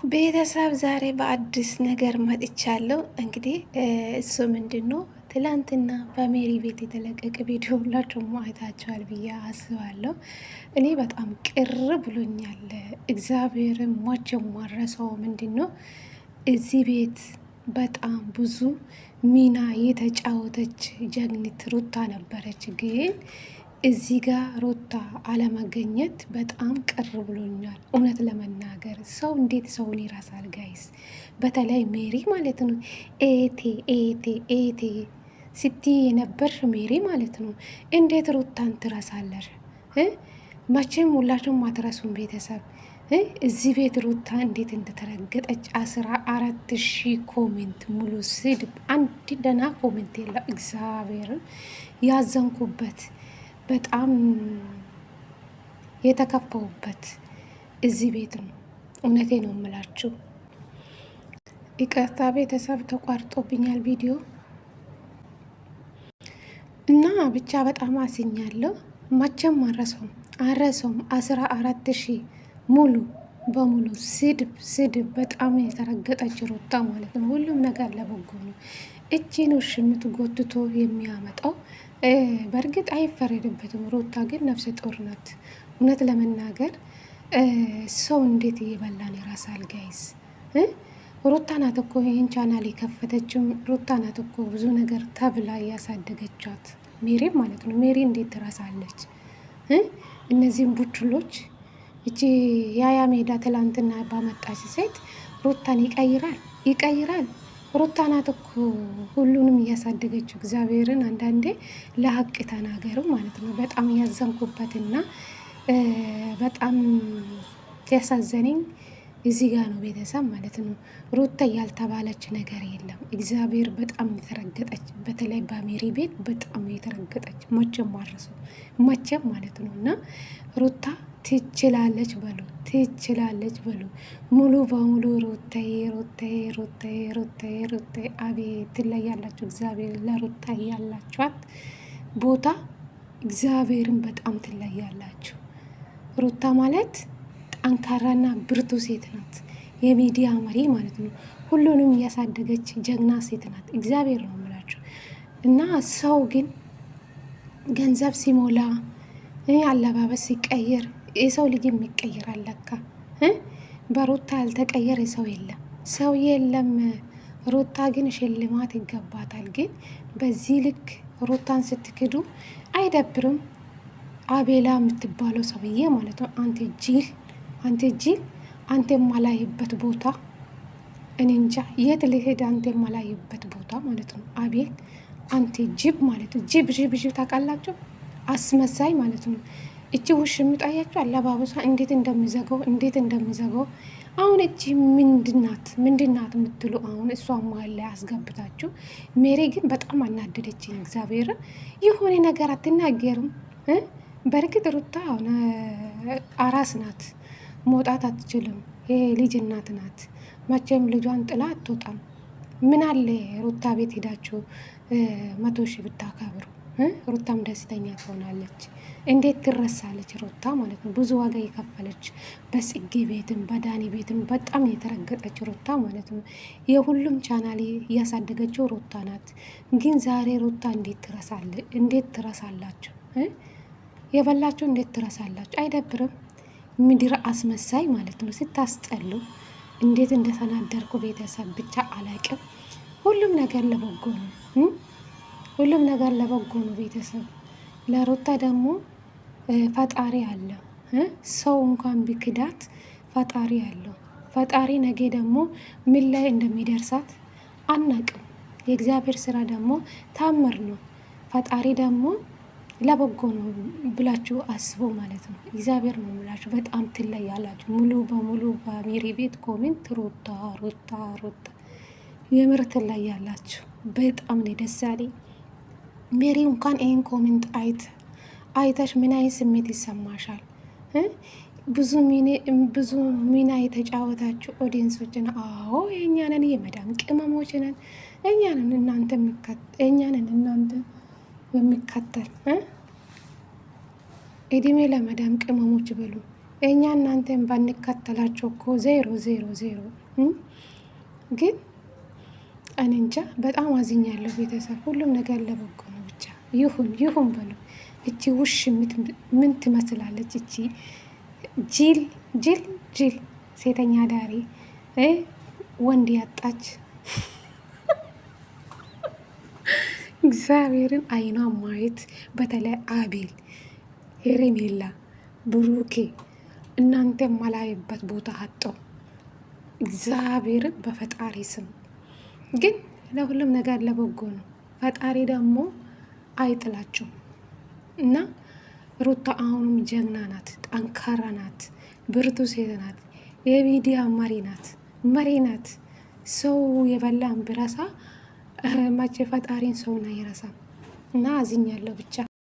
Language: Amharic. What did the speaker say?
ቤተሰብ ዛሬ በአዲስ ነገር መጥቻለሁ። እንግዲህ እሱ ምንድን ነው? ትላንትና በሜሪ ቤት የተለቀቀ ቪዲዮ ሁላችሁም አይታችኋል ብዬ አስባለሁ። እኔ በጣም ቅር ብሎኛል። እግዚአብሔርን ሟች የማረሰው ምንድን ነው? እዚህ ቤት በጣም ብዙ ሚና የተጫወተች ጀግኒት ሩታ ነበረች ግን እዚህ ጋር ሩታ አለመገኘት በጣም ቅር ብሎኛል። እውነት ለመናገር ሰው እንዴት ሰውን ይረሳል ጋይስ? በተለይ ሜሪ ማለት ነው። ኤቴ ኤቴ ኤቴ ስቲ የነበርሽ ሜሪ ማለት ነው። እንዴት ሩታን ትረሳለሽ? መቼም ሁላችሁም አትረሱም ቤተሰብ። እዚህ ቤት ሩታ እንዴት እንደተረገጠች 14,000 ኮሜንት ሙሉ ስድብ፣ አንድ ደና ኮሜንት የለም። እግዚአብሔርን ያዘንኩበት በጣም የተከፋውበት እዚህ ቤት ነው። እውነቴ ነው የምላችሁ። ይቅርታ ቤተሰብ ተቋርጦብኛል ቪዲዮ እና ብቻ በጣም አዝኛለሁ። መቼም አረሰውም 14,000 ሙሉ በሙሉ ስድብ በጣም የተረገጠች ሩታ ማለት ነው። ሁሉም ነገር ለበጎ ነው። እቺን ውሽምት ጎትቶ የሚያመጣው በእርግጥ አይፈረድበትም። ሩታ ግን ነፍሰ ጡር ናት። እውነት ለመናገር ሰው እንዴት እየበላን ይራሳል ጋይስ? ሩታ ናት እኮ ይህን ቻናል የከፈተችው። ሩታ ናት እኮ ብዙ ነገር ተብላ እያሳደገቻት ሜሪ ማለት ነው። ሜሪ እንዴት ትራሳለች? እነዚህም ቡችሎች እቺ ያያ ሜዳ ትላንትና ባመጣች ሴት ሩታን ይቀይራል። ሩታ ናት እኮ ሁሉንም እያሳደገችው። እግዚአብሔርን አንዳንዴ ለሀቅ ተናገሩ ማለት ነው። በጣም ያዘንኩበትና በጣም ያሳዘነኝ እዚህ ጋር ነው ቤተሰብ ማለት ነው። ሩታ ያልተባለች ነገር የለም። እግዚአብሔር በጣም የተረገጠች፣ በተለይ በሜሪ ቤት በጣም የተረገጠች መቼም ማረሰው መቼም ማለት ነው። እና ሩታ ትችላለች በሉ ሙሉ በሙሉ ሩታዬ አቤት ትለያላችሁ። እግዚአብሔር ለሩታ ያላችኋት ቦታ እግዚአብሔርን በጣም ትለያላችሁ። ሩታ ማለት ጠንካራና ብርቱ ሴት ናት። የሚዲያ መሪ ማለት ነው። ሁሉንም እያሳደገች ጀግና ሴት ናት። እግዚአብሔር ነው የምላችሁ። እና ሰው ግን ገንዘብ ሲሞላ አለባበስ ሲቀየር የሰው ልጅ የሚቀየር አለካ። በሩታ ያልተቀየረ ሰው የለም። ሩታ ግን ሽልማት ይገባታል። ግን በዚህ ልክ ሩታን ስትክዱ አይደብርም? አቤላ የምትባለው ሰውዬ ማለት ነው። አንተ ጂል አንተ የማላይበት ቦታ እኔ እንጃ የት ልሄድ። አንተ የማላይበት ቦታ ማለት ነው። አቤል አንተ ጅብ ማለት ነው። ጅብ ታውቃላችሁ? አስመሳይ ማለት ነው። እቺ ውሽ የምጣያችሁ አለባበሷ እንዴት እንደሚዘጋው አሁን እቺ ምንድናት የምትሉ አሁን እሷ መሀል ላይ አስገብታችሁ። ሜሪ ግን በጣም አናደደችኝ። እግዚአብሔርን የሆነ ነገር አትናገርም። በእርግጥ ሩታ አራስ ናት፣ መውጣት አትችልም። የልጅ እናት ናት። መቼም ልጇን ጥላ አትወጣም። ምን አለ ሩታ ቤት ሄዳችሁ 100,000 ብታከብሩ ሩታም ደስተኛ ትሆናለች። እንዴት ትረሳለች ሩታ ማለት ነው። ብዙ ዋጋ የከፈለች በጽጌ ቤትም በዳኒ ቤትም በጣም የተረገጠች ሩታ ማለት ነው። የሁሉም ቻናል እያሳደገችው ሩታ ናት። ግን ዛሬ ሩታ እንዴት ትረሳላችሁ? የበላችሁ እንዴት ትረሳላችሁ? አይደብርም? ምድር አስመሳይ ማለት ነው። ስታስጠሉ እንዴት እንደተናደርኩ ቤተሰብ ብቻ አላቅም። ሁሉም ነገር ለበጎ ነው። ሁሉም ነገር ለበጎ ነው ቤተሰብ። ለሩታ ደግሞ ፈጣሪ አለ። ሰው እንኳን ቢክዳት ፈጣሪ አለው። ፈጣሪ ነገ ደግሞ ምን ላይ እንደሚደርሳት አናቅም። የእግዚአብሔር ስራ ደግሞ ታምር ነው። ፈጣሪ ደግሞ ለበጎ ነው ብላችሁ አስቡ ማለት ነው። እግዚአብሔር ነው ብላችሁ በጣም ትለያላችሁ። ሙሉ በሙሉ በሜሪ ቤት ኮሜንት ሩታ የምር ትለያላችሁ። በጣም ነው ደስ ያለኝ። ሜሪ እንኳን ይህን ኮሜንት አይተሽ ምን አይነት ስሜት ይሰማሻል? ብዙ ሚና የተጫወታችሁ ኦዲየንሶች ነው። አዎ የእኛንን የመዳም ቅመሞች ነን። እኛንን እናንተ የሚከተል እድሜ ለመዳም ቅመሞች ብሉ። እኛ እናንተን ባንከተላቸው እኮ 000 ግን እኔ እንጃ በጣም አዝኛለሁ። ቤተሰብ ሁሉም ነገር ለበጎ ነው። ብቻ ይሁን ይሁን በሉ። እቺ ውሽ ምን ትመስላለች? እቺ ጅል ጅል ጅል ሴተኛ ዳሪ ወንድ ያጣች እግዚአብሔርን አይኗ ማየት። በተለይ አቤል፣ ሄሬሜላ፣ ብሩኬ እናንተ ማላይበት ቦታ አጦ እግዚአብሔርን በፈጣሪ ስም ግን ለሁሉም ነገር ለበጎ ነው። ፈጣሪ ደግሞ አይጥላቸው እና ሩታ አሁንም ጀግና ናት፣ ጠንካራ ናት፣ ብርቱ ሴት ናት፣ የሚዲያ መሪ ናት። ሰው የበላን ብረሳ መቼ ፈጣሪን ሰውን አይረሳም። እና አዝኛለሁ ብቻ